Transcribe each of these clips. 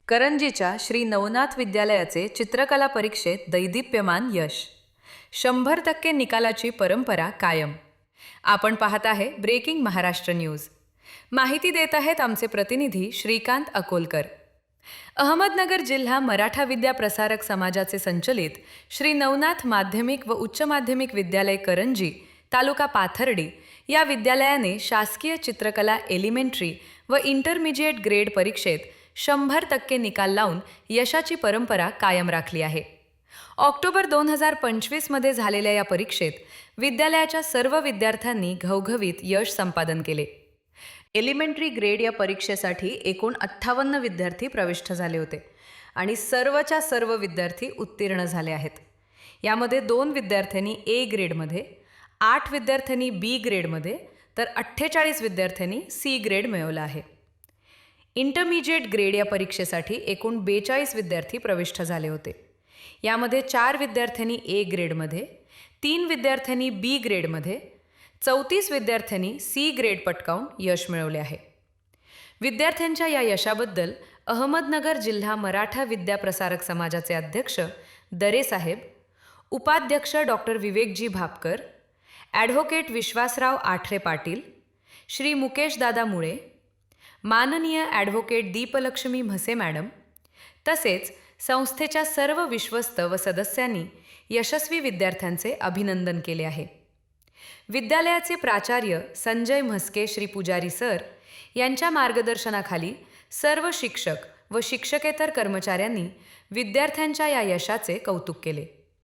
करंजीच्या श्री नवनाथ विद्यालयाचे चित्रकला परीक्षेत दैदिप्यमान यश. 100% निकालाची परंपरा कायम. आपण पाहत आहे ब्रेकिंग महाराष्ट्र न्यूज. माहिती देत आहेत आमचे प्रतिनिधी श्रीकांत अकोलकर. अहमदनगर जिल्हा मराठा विद्या प्रसारक समाजाचे संचलित श्री नवनाथ माध्यमिक व उच्च माध्यमिक विद्यालय करंजी, तालुका पाथर्डी या विद्यालयाने शासकीय चित्रकला एलिमेंटरी व इंटरमिजिएट ग्रेड परीक्षेत 100% निकाल लावून यशाची परंपरा कायम राखली आहे. ऑक्टोबर 2025 मध्ये झालेल्या या परीक्षेत विद्यालयाच्या सर्व विद्यार्थ्यांनी घवघवीत यश संपादन केले. एलिमेंटरी ग्रेड या परीक्षेसाठी एकूण 58 विद्यार्थी प्रविष्ट झाले होते आणि सर्वच्या सर्व विद्यार्थी उत्तीर्ण झाले आहेत. यामध्ये 2 विद्यार्थ्यांनी ए ग्रेडमध्ये, 8 विद्यार्थ्यांनी बी ग्रेडमध्ये तर 48 विद्यार्थ्यांनी सी ग्रेड मिळवला आहे. इंटरमिजिएट ग्रेड या परीक्षेसाठी एकूण 42 विद्यार्थी प्रविष्ट झाले होते. यामध्ये 4 विद्यार्थ्यांनी ए ग्रेडमध्ये, 3 विद्यार्थ्यांनी बी ग्रेडमध्ये, 34 विद्यार्थ्यांनी सी ग्रेड पटकावून यश मिळवले आहे. विद्यार्थ्यांच्या या यशाबद्दल अहमदनगर जिल्हा मराठा विद्या प्रसारक समाजाचे अध्यक्ष दरे साहेब, उपाध्यक्ष डॉक्टर विवेकजी भापकर, ॲडव्होकेट विश्वासराव आठरे पाटील, श्री मुकेश दादा मुळे, माननीय ॲडव्होकेट दीपलक्ष्मी म्हसे मॅडम तसेच संस्थेच्या सर्व विश्वस्त व सदस्यांनी यशस्वी विद्यार्थ्यांचे अभिनंदन केले आहे. विद्यालयाचे प्राचार्य संजय म्हस्के श्री पुजारी सर यांच्या मार्गदर्शनाखाली सर्व शिक्षक व शिक्षकेतर कर्मचाऱ्यांनी विद्यार्थ्यांच्या या यशाचे कौतुक केले.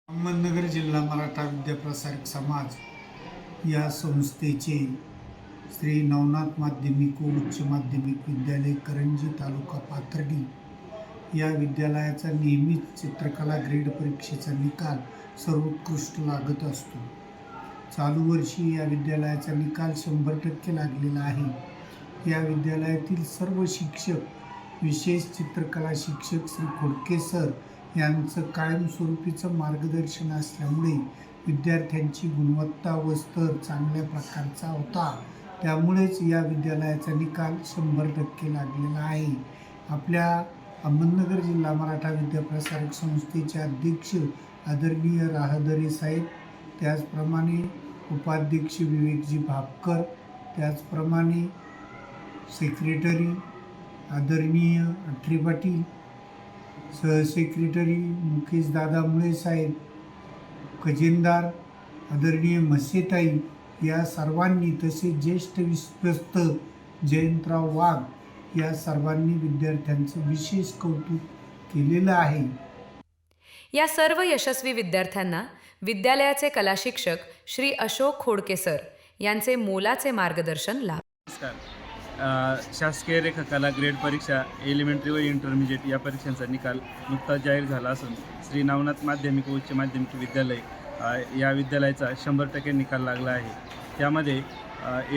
अहमदनगर जिल्हा मराठा विद्या प्रसारक समाज या संस्थेचे श्री नवनाथ माध्यमिक व उच्च माध्यमिक विद्यालय करंजी, तालुका पाथर्डी या विद्यालयाचा नेहमीच चित्रकला ग्रेड परीक्षेचा निकाल सर्वोत्कृष्ट लागत असतो. चालू वर्षी या विद्यालयाचा निकाल 100% लागलेला आहे. या विद्यालयातील सर्व शिक्षक, विशेष चित्रकला शिक्षक श्री खोडके सर यांचं कायमस्वरूपीचं मार्गदर्शन असल्यामुळे विद्यार्थ्यांची गुणवत्ता व स्तर चांगल्या प्रकारचा होता. त्यामुळेच या विद्यालयाचा निकाल 100% लागलेला आहे. आपल्या अहमदनगर जिल्हा मराठा विद्या प्रसारक संस्थेचे अध्यक्ष आदरणीय राहदरे साहेब, त्याचप्रमाणे उपाध्यक्ष विवेकजी भापकर, त्याचप्रमाणे सेक्रेटरी आदरणीय आठरे पाटील, सहसेक्रेटरी मुकेश दादा मुळे साहेब, खजिनदार आदरणीय म्हसेताई या सर्वांनी, तसेच ज्येष्ठ विश्वस्त जयंतराव वाघ या सर्वांनी विद्यार्थ्यांचं विशेष कौतुक केलेलं आहे. या सर्व यशस्वी विद्यार्थ्यांना विद्यालयाचे कला शिक्षक श्री अशोक खोडके सर यांचे मोलाचे मार्गदर्शन लाभ. शासकीय रेखाकला ग्रेड परीक्षा एलिमेंटरी व इंटरमिजिएट या परीक्षांचा निकाल नुकताच जाहीर झाला असून श्री नवनाथ माध्यमिक व उच्च माध्यमिक विद्यालय या विद्यालयाचा 100% निकाल लागला आहे. त्यामध्ये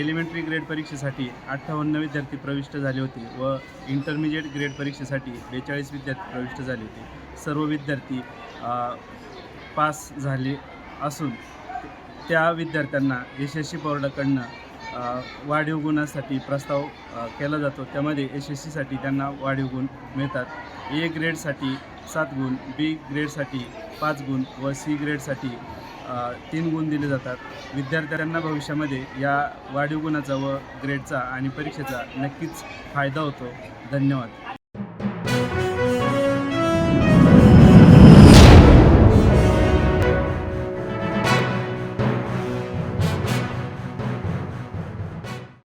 एलिमेंटरी ग्रेड परीक्षेसाठी 58 विद्यार्थी प्रविष्ट झाले होते व इंटरमिजिएट ग्रेड परीक्षेसाठी 42 विद्यार्थी प्रविष्ट झाले होते. सर्व विद्यार्थी पास झाले असून त्या विद्यार्थ्यांना यशस्वी बोर्डाकडनं वाढीव गुणासाठी प्रस्ताव केला जातो. त्यामध्ये यशस्वीसाठी त्यांना वाढीव गुण मिळतात. ए ग्रेडसाठी 7 गुण, बी ग्रेडसाठी 5 गुण व सी ग्रेडसाठी 3 गुण दिले जातात. विद्यार्थ्यांना भविष्यामध्ये या वाढीव गुणाचा व ग्रेडचा आणि परीक्षेचा नक्कीच फायदा होतो. धन्यवाद.